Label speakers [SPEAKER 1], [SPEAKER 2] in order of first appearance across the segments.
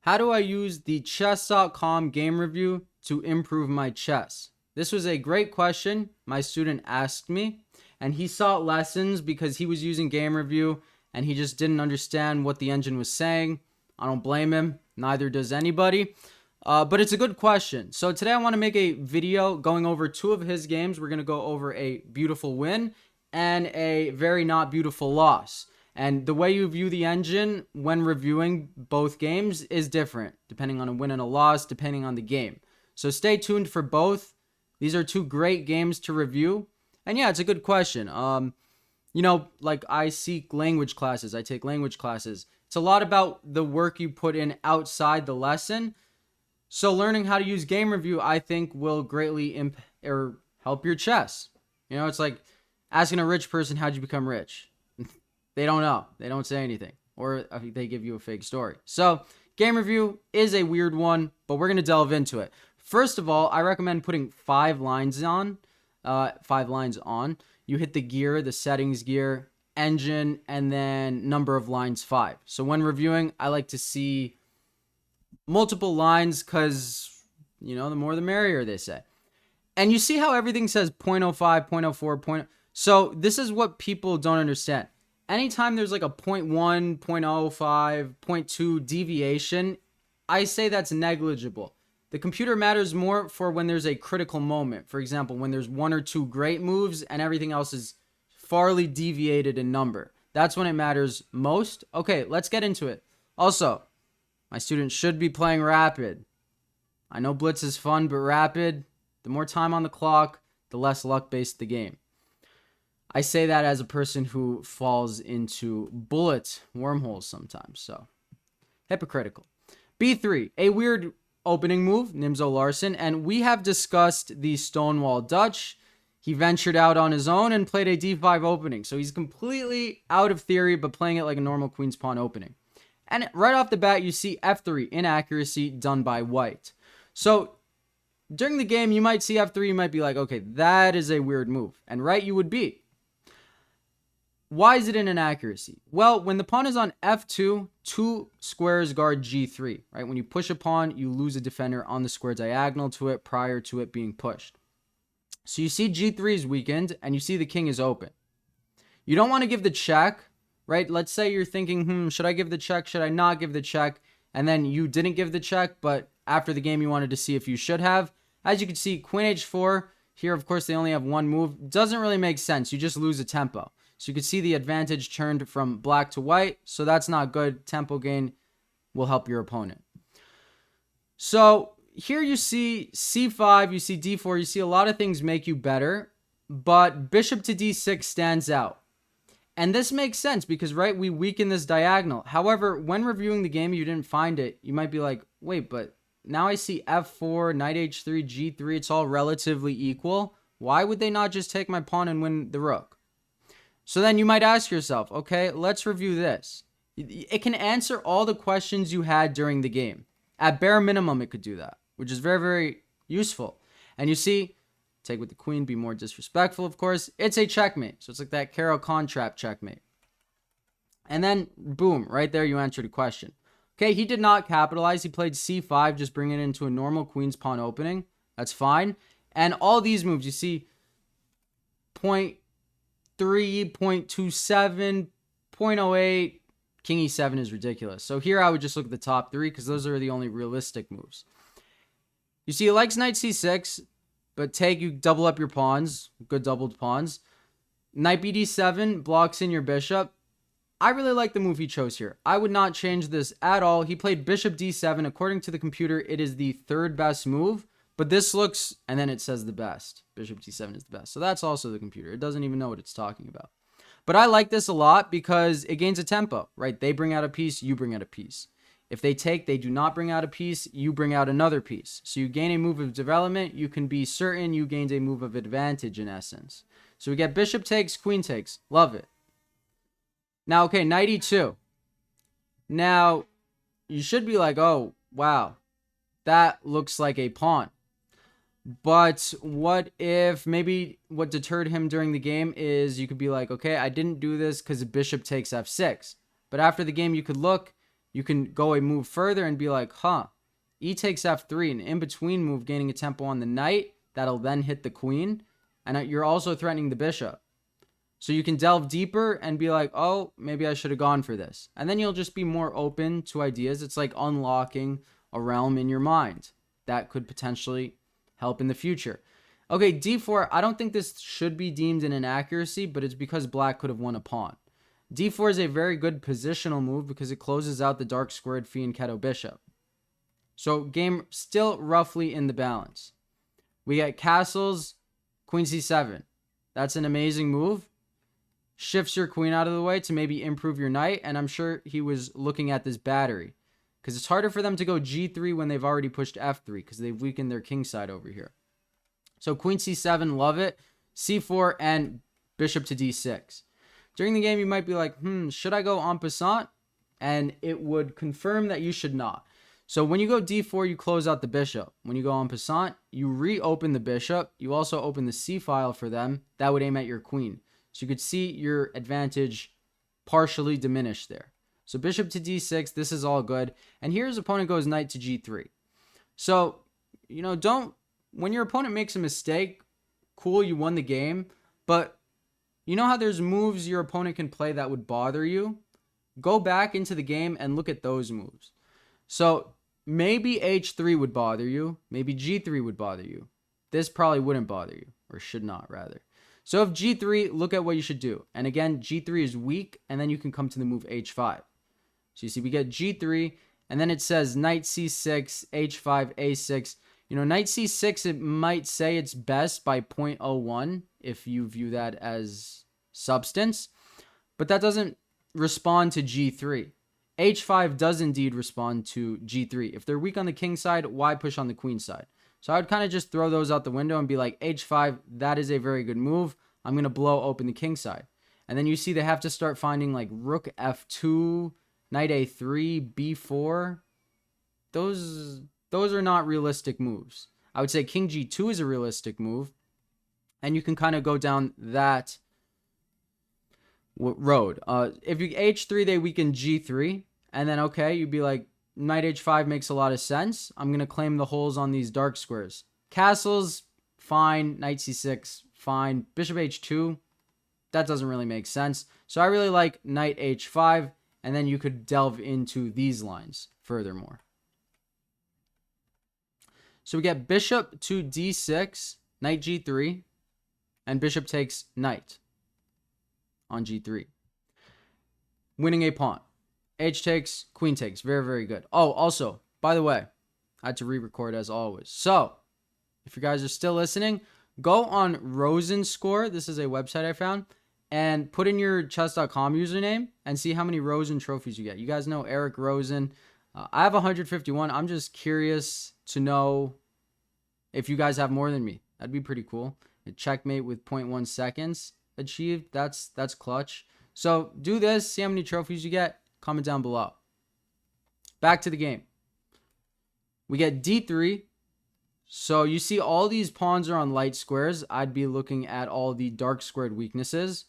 [SPEAKER 1] How do I use the chess.com game review to improve my chess? This was a great question my student asked me, and he sought lessons because he was using game review and he just didn't understand what the engine was saying. I don't blame him. Neither does anybody. But it's a good question. So today I want to make a video going over two of his games. We're going to go over a beautiful win and a very not beautiful loss. And the way you view the engine when reviewing both games is different, depending on a win and a loss, depending on the game. So stay tuned for both. These are two great games to review. And yeah, it's a good question. Like I seek language classes. I take language classes. It's a lot about the work you put in outside the lesson. So learning how to use game review, I think, will greatly help your chess. It's like asking a rich person, how'd you become rich? They don't know. They don't say anything. Or they give you a fake story. So game review is a weird one, but we're going to delve into it. First of all, I recommend putting 5 lines on. 5 lines on. You hit the gear, the settings gear, engine, and then number of lines 5. So when reviewing, I like to see multiple lines because, the more the merrier, they say. And you see how everything says 0.05, 0.04, So this is what people don't understand. Anytime there's like a 0.1, 0.05, 0.2 deviation, I say that's negligible. The computer matters more for when there's a critical moment. For example, when there's 1 or 2 great moves and everything else is farly deviated in number. That's when it matters most. Okay, let's get into it. Also, my students should be playing rapid. I know blitz is fun, but rapid, the more time on the clock, the less luck-based the game. I say that as a person who falls into bullet wormholes sometimes, so hypocritical. B3, a weird opening move, Nimzo Larsen, and we have discussed the Stonewall Dutch. He ventured out on his own and played a D5 opening, so he's completely out of theory, but playing it like a normal Queen's Pawn opening. And right off the bat, you see F3, inaccuracy done by white. So during the game, you might see F3, you might be like, okay, that is a weird move. And right you would be. Why is it an inaccuracy? Well, when the pawn is on F2, 2 squares guard G3, right? When you push a pawn, you lose a defender on the square diagonal to it prior to it being pushed. So you see G3 is weakened and you see the king is open. You don't want to give the check, right? Let's say you're thinking, should I give the check? Should I not give the check? And then you didn't give the check, but after the game, you wanted to see if you should have. As you can see, Queen H4, here, of course, they only have 1 move. Doesn't really make sense. You just lose a tempo. So you can see the advantage turned from black to white. So that's not good. Tempo gain will help your opponent. So here you see C5, you see D4, you see a lot of things make you better. But bishop to D6 stands out. And this makes sense because, right, we weaken this diagonal. However, when reviewing the game, you didn't find it. You might be like, wait, but now I see F4, knight H3, G3. It's all relatively equal. Why would they not just take my pawn and win the rook? So then you might ask yourself, okay, let's review this. It can answer all the questions you had during the game. At bare minimum, it could do that, which is very, very useful. And you see, take with the queen, be more disrespectful, of course. It's a checkmate. So it's like that Carol Khan trap checkmate. And then, boom, right there you answered a question. Okay, he did not capitalize. He played C5, just bringing it into a normal queen's pawn opening. That's fine. And all these moves, you see, 0.3, 0.27, 0.08, King E7 is ridiculous. So here I would just look at the top 3 because those are the only realistic moves. You see, he likes knight C6, but you double up your pawns, good doubled pawns. Knight BD7 blocks in your bishop. I really like the move he chose here. I would not change this at all. He played bishop D7. According to the computer, it is the 3rd best move. But this looks, and then it says the best. Bishop D7 is the best. So that's also the computer. It doesn't even know what it's talking about. But I like this a lot because it gains a tempo, right? They bring out a piece, you bring out a piece. If they take, they do not bring out a piece, you bring out another piece. So you gain a move of development. You can be certain you gained a move of advantage in essence. So we get bishop takes, queen takes. Love it. Now, okay, knight E2. Now, you should be like, oh, wow. That looks like a pawn. But what if maybe what deterred him during the game is you could be like, okay, I didn't do this because bishop takes f6. But after the game, you could look, you can go a move further and be like, huh, e takes f3, an in-between move gaining a tempo on the knight that'll then hit the queen, and you're also threatening the bishop. So you can delve deeper and be like, oh, maybe I should have gone for this. And then you'll just be more open to ideas. It's like unlocking a realm in your mind that could potentially help in the future. Okay, d4, I don't think this should be deemed an inaccuracy, but it's because black could have won a pawn. d4 is a very good positional move because it closes out the dark squared fianchetto bishop. So game still roughly in the balance. We get castles, queen c7. That's an amazing move. Shifts your queen out of the way to maybe improve your knight, and I'm sure he was looking at this battery because it's harder for them to go g3 when they've already pushed f3 because they've weakened their king side over here. So queen c7, love it. c4 and bishop to d6. During the game, you might be like, should I go en passant? And it would confirm that you should not. So when you go d4, you close out the bishop. When you go en passant, you reopen the bishop. You also open the c file for them. That would aim at your queen. So you could see your advantage partially diminished there. So bishop to d6, this is all good. And here his opponent goes knight to g3. So, when your opponent makes a mistake, cool, you won the game. But you know how there's moves your opponent can play that would bother you? Go back into the game and look at those moves. So maybe h3 would bother you. Maybe g3 would bother you. This probably wouldn't bother you, or should not rather. So if g3, look at what you should do. And again, g3 is weak, and then you can come to the move h5. So you see we get g3, and then it says knight c6, h5, a6. Knight c6, it might say it's best by 0.01 if you view that as substance. But that doesn't respond to g3. h5 does indeed respond to g3. If they're weak on the king side, why push on the queen side? So I would kind of just throw those out the window and be like, h5, that is a very good move. I'm going to blow open the king side. And then you see they have to start finding like rook f2, knight a3, b4. Those are not realistic moves. I would say king g2 is a realistic move. And you can kind of go down that road. If you h3, they weaken g3. And then, okay, you'd be like, knight h5 makes a lot of sense. I'm going to claim the holes on these dark squares. Castles, fine. Knight c6, fine. Bishop h2, that doesn't really make sense. So I really like knight h5, and then you could delve into these lines furthermore. So we get bishop to d6, knight g3, and bishop takes knight on g3. Winning a pawn. H takes, queen takes. Very, very good. Oh, also, by the way, I had to re-record as always. So, if you guys are still listening, go on Rosen Score. This is a website I found. And put in your chess.com username and see how many Rosen trophies you get. You guys know Eric Rosen. I have 151. I'm just curious to know if you guys have more than me. That'd be pretty cool. A checkmate with 0.1 seconds achieved. That's clutch. So, do this. See how many trophies you get. Comment down below. Back to the game. We get d3. So you see all these pawns are on light squares. I'd be looking at all the dark squared weaknesses.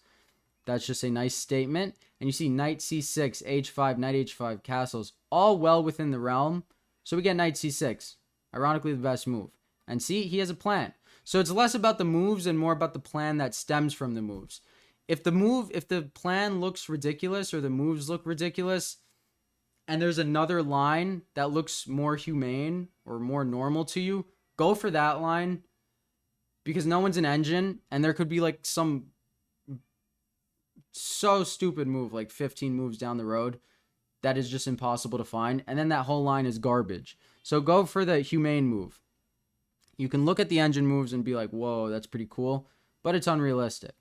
[SPEAKER 1] That's just a nice statement. And you see knight c6, h5, knight h5, castles, all well within the realm. So we get knight c6. Ironically, the best move. And see, he has a plan. So it's less about the moves and more about the plan that stems from the moves. If the plan looks ridiculous or the moves look ridiculous, and there's another line that looks more humane or more normal to you, go for that line because no one's an engine, and there could be like some so stupid move like 15 moves down the road that is just impossible to find, and then that whole line is garbage. So go for the humane move. You can look at the engine moves and be like, whoa, that's pretty cool, but it's unrealistic.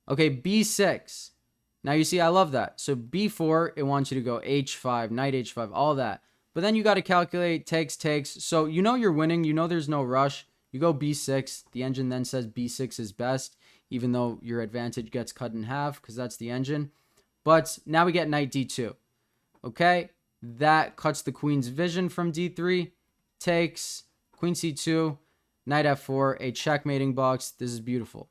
[SPEAKER 1] Okay, b6. Now you see, I love that. So b4, it wants you to go h5, knight h5, all that. But then you got to calculate takes. So you know you're winning. You know there's no rush. You go b6. The engine then says b6 is best, even though your advantage gets cut in half because that's the engine. But now we get knight d2. Okay, that cuts the queen's vision from d3. Takes, queen c2, knight f4, a checkmating box. This is beautiful.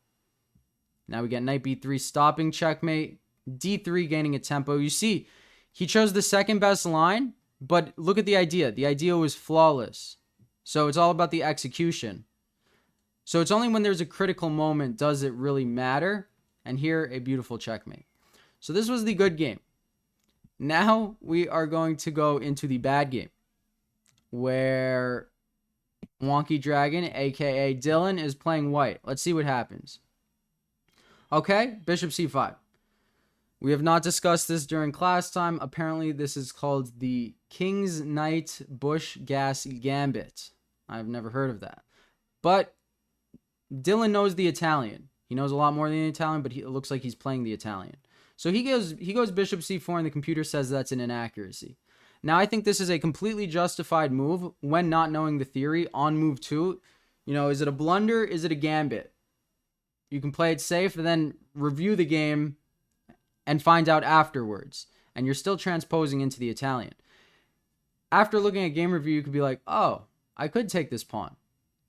[SPEAKER 1] Now we get knight b3 stopping checkmate, d3 gaining a tempo. You see, He chose the second best line, but look at the idea. The idea was flawless. So it's all about the execution. So it's only when there's a critical moment does it really matter. And here, a beautiful checkmate. So this was the good game. Now we are going to go into the bad game, where Wonky Dragon, aka Dylan, is playing white. Let's see what happens. Okay, bishop c5. We have not discussed this during class time. Apparently, this is called the King's Knight Bush Gas Gambit. I've never heard of that. But Dylan knows the Italian. He knows a lot more than the Italian, but it looks like he's playing the Italian. So he goes bishop c4, and the computer says that's an inaccuracy. Now, I think this is a completely justified move when not knowing the theory on move 2. Is it a blunder? Is it a gambit? You can play it safe and then review the game and find out afterwards. And you're still transposing into the Italian. After looking at game review, you could be like, oh, I could take this pawn.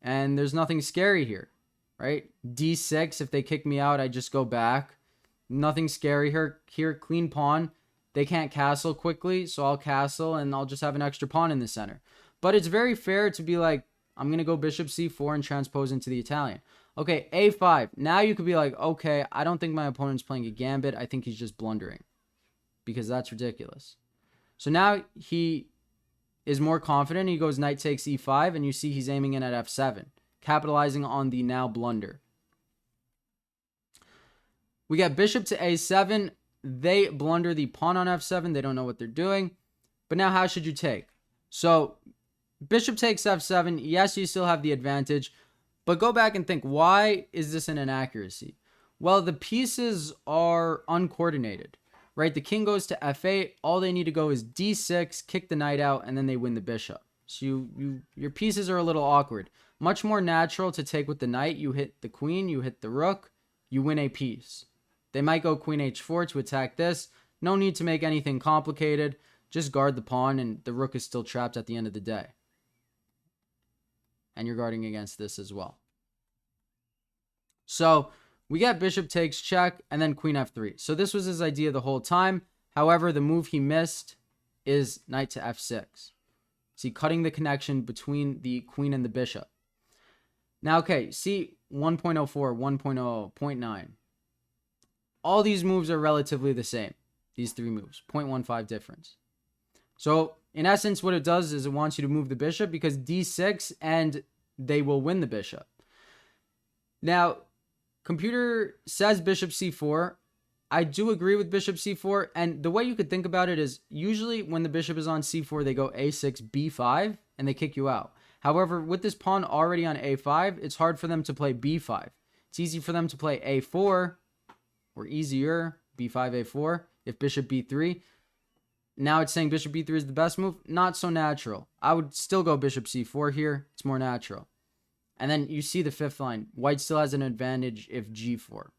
[SPEAKER 1] And there's nothing scary here, right? d6, if they kick me out, I just go back. Nothing scary here. Clean pawn. They can't castle quickly, so I'll castle and I'll just have an extra pawn in the center. But it's very fair to be like, I'm going to go bishop c4 and transpose into the Italian. Okay, a5. Now you could be like, okay, I don't think my opponent's playing a gambit. I think he's just blundering, because that's ridiculous. So now he is more confident. He goes knight takes e5, and you see he's aiming in at f7, capitalizing on the now blunder. We got bishop to a7. They blunder the pawn on f7. They don't know what they're doing. But now how should you take? So bishop takes f7. Yes, you still have the advantage. But go back and think, why is this an inaccuracy? Well, the pieces are uncoordinated, right? The king goes to f8. All they need to go is d6, kick the knight out, and then they win the bishop. So your pieces are a little awkward. Much more natural to take with the knight. You hit the queen, you hit the rook, you win a piece. They might go queen h4 to attack this. No need to make anything complicated. Just guard the pawn, and the rook is still trapped at the end of the day. And you're guarding against this as well. So we got bishop takes check, and then queen f3. So this was his idea the whole time. However, the move he missed is knight to f6. See, cutting the connection between the queen and the bishop. Now, okay, see 1.04, 1.00, 0.9. All these moves are relatively the same. These three moves, 0.15 difference. So in essence, what it does is it wants you to move the bishop because d6 and they will win the bishop. Now, computer says bishop c4. I do agree with bishop c4. And the way you could think about it is usually when the bishop is on c4, they go a6, b5, and they kick you out. However, with this pawn already on a5, it's hard for them to play b5. It's easy for them to play a4, or easier, b5, a4, if bishop b3. Now it's saying bishop b3 is the best move. Not so natural. I would still go bishop c4 here. It's more natural. And then you see the fifth line. White still has an advantage if g4.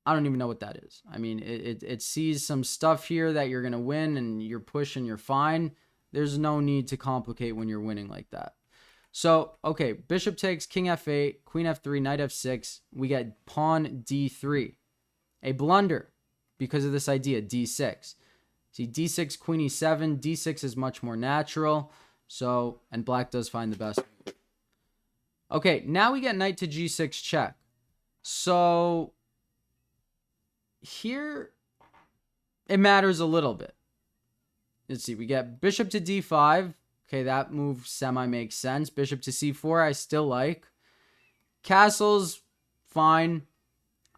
[SPEAKER 1] I don't even know what that is. I mean, it sees some stuff here that you're going to win and you're pushing, you're fine. There's no need to complicate when you're winning like that. So, okay, bishop takes, king f8, queen f3, knight f6. We get pawn d3. A blunder because of this idea, d6. See, d6, queen e7. d6 is much more natural. So, and black does find the best move. Okay, now we get knight to g6 check. So, here, it matters a little bit. Let's see, we get bishop to d5. Okay, that move semi makes sense. Bishop to c4, I still like. Castles, fine.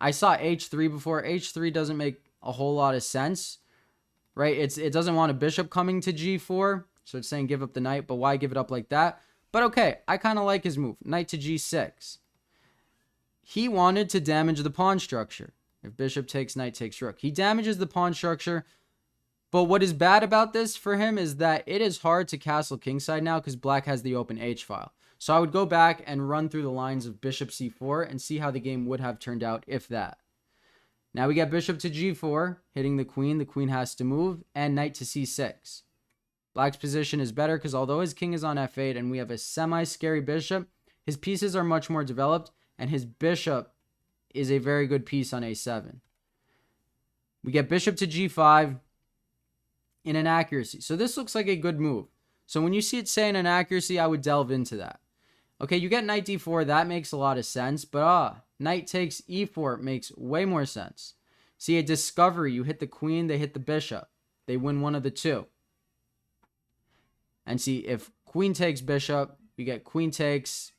[SPEAKER 1] I saw h3 before. h3 doesn't make a whole lot of sense, right? It doesn't want a bishop coming to g4, so it's saying give up the knight, but why give it up like that? But okay, I kind of like his move. Knight to g6. He wanted to damage the pawn structure. If bishop takes, knight takes rook. He damages the pawn structure. But what is bad about this for him is that it is hard to castle kingside now because black has the open h-file. So I would go back and run through the lines of bishop c4 and see how the game would have turned out if that. Now we get bishop to g4, hitting the queen. The queen has to move, and knight to c6. Black's position is better because although his king is on f8 and we have a semi-scary bishop, his pieces are much more developed, and his bishop is a very good piece on a7. We get bishop to g5. in inaccuracy. So this looks like a good move. So when you see it say an inaccuracy, I would delve into that. Okay, you get knight d4. That makes a lot of sense. But knight takes e4 makes way more sense. See, a discovery. You hit the queen, they hit the bishop. They win one of the two. And see, if queen takes bishop, you get queen takes,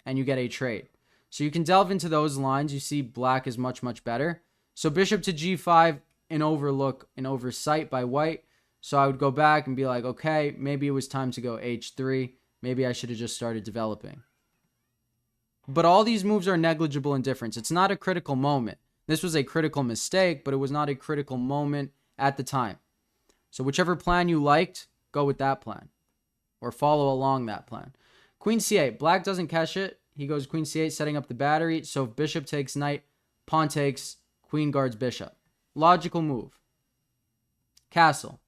[SPEAKER 1] and you get a trade. So you can delve into those lines. You see black is much, much better. So bishop to g5, an oversight by white. So I would go back and be like, okay, maybe it was time to go h3. Maybe I should have just started developing. But all these moves are negligible in difference. It's not a critical moment. This was a critical mistake, but it was not a critical moment at the time. So whichever plan you liked, go with that plan. Or follow along that plan. Queen c8. Black doesn't catch it. He goes queen c8, setting up the battery. So if bishop takes knight, pawn takes, queen guards bishop. Logical move. Castle.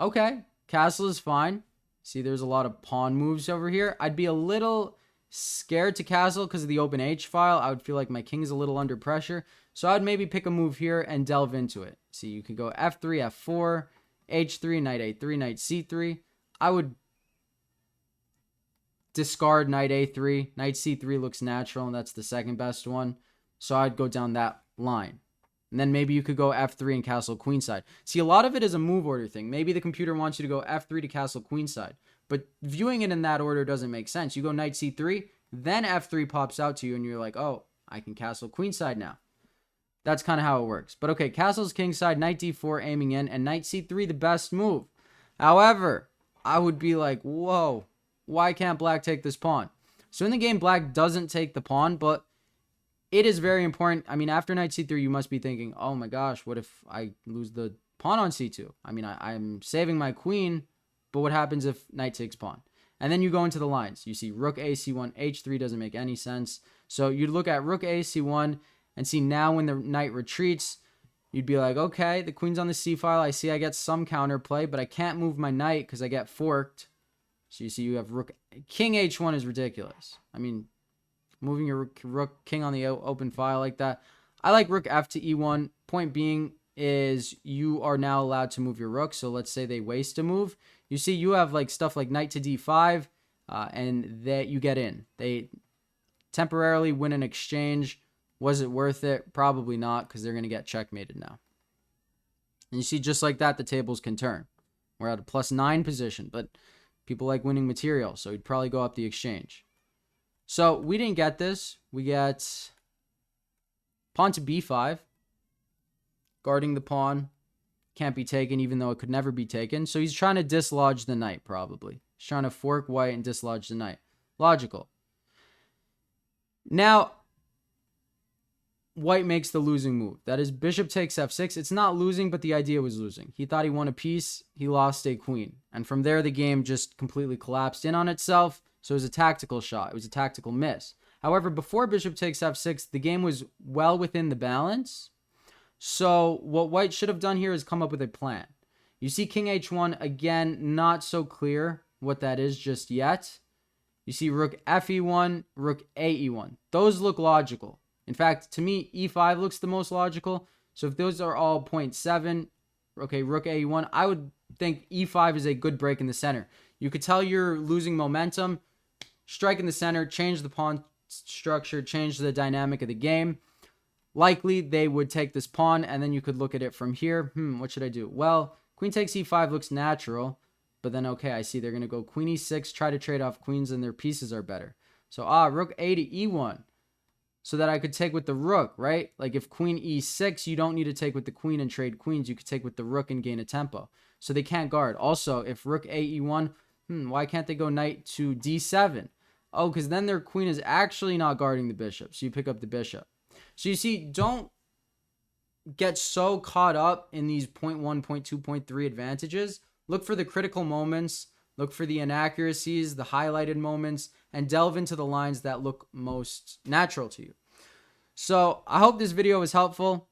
[SPEAKER 1] Okay, castle is fine. See, there's a lot of pawn moves over here. I'd be a little scared to castle because of the open H file. I would feel like my king is a little under pressure. So I'd maybe pick a move here and delve into it. See, you could go f3, f4, h3, knight a3, knight c3. I would discard knight a3. Knight c3 looks natural, and that's the second best one. So I'd go down that line. And then maybe you could go f3 and castle queenside. See, a lot of it is a move order thing. Maybe the computer wants you to go f3 to castle queenside. But viewing it in that order doesn't make sense. You go knight c3, then f3 pops out to you, and you're like, oh, I can castle queenside now. That's kind of how it works. But okay, castle's kingside, knight d4 aiming in, and knight c3 the best move. However, I would be like, whoa, why can't black take this pawn? So in the game, black doesn't take the pawn, but it is very important. I mean, after knight c3, you must be thinking, oh my gosh, what if I lose the pawn on c2? I mean, I'm saving my queen, but what happens if knight takes pawn? And then you go into the lines. You see rook a c1, h3 doesn't make any sense. So you'd look at rook a c1 and see now when the knight retreats, you'd be like, okay, the queen's on the c file. I see I get some counterplay, but I can't move my knight because I get forked. So you see you have rook, king h1 is ridiculous. I mean, moving your rook king on the open file like that. I like rook f to e1. Point being is you are now allowed to move your rook. So let's say they waste a move. You see you have like stuff like knight to d5 and that you get in. They temporarily win an exchange. Was it worth it? Probably not, because they're going to get checkmated now. And you see just like that, the tables can turn. We're at a +9 position, but people like winning material, so he'd probably go up the exchange. So we didn't get this. We get pawn to b5. Guarding the pawn. Can't be taken, even though it could never be taken. So he's trying to dislodge the knight, probably. He's trying to fork white and dislodge the knight. Logical. Now, white makes the losing move. That is, bishop takes f6. It's not losing, but the idea was losing. He thought he won a piece. He lost a queen. And from there, the game just completely collapsed in on itself. So it was a tactical shot. It was a tactical miss. However, before bishop takes f6, the game was well within the balance. So what white should have done here is come up with a plan. You see king h1, again, not so clear what that is just yet. You see rook fe1, rook ae1. Those look logical. In fact, to me, e5 looks the most logical. So if those are all 0.7, okay, rook ae1, I would think e5 is a good break in the center. You could tell you're losing momentum, strike in the center, change the pawn structure, change the dynamic of the game. Likely, they would take this pawn, and then you could look at it from here. What should I do? Well, queen takes e5 looks natural, but then, okay, I see they're going to go queen e6, try to trade off queens, and their pieces are better. So, rook a to e1, so that I could take with the rook, right? Like, if queen e6, you don't need to take with the queen and trade queens. You could take with the rook and gain a tempo. So they can't guard. Also, if rook a e1, why can't they go knight to d7? Oh, because then their queen is actually not guarding the bishop, so you pick up the bishop. So you see, don't get so caught up in these 0.1, 0.2, 0.3 advantages. Look for the critical moments, look for the inaccuracies, the highlighted moments, and delve into the lines that look most natural to you. So I hope this video was helpful.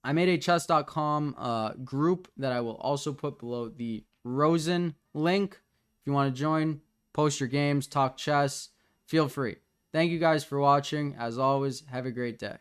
[SPEAKER 1] I made a chess.com group that I will also put below the Rosen link. If you want to join, post your games, talk chess, feel free. Thank you guys for watching. As always, have a great day.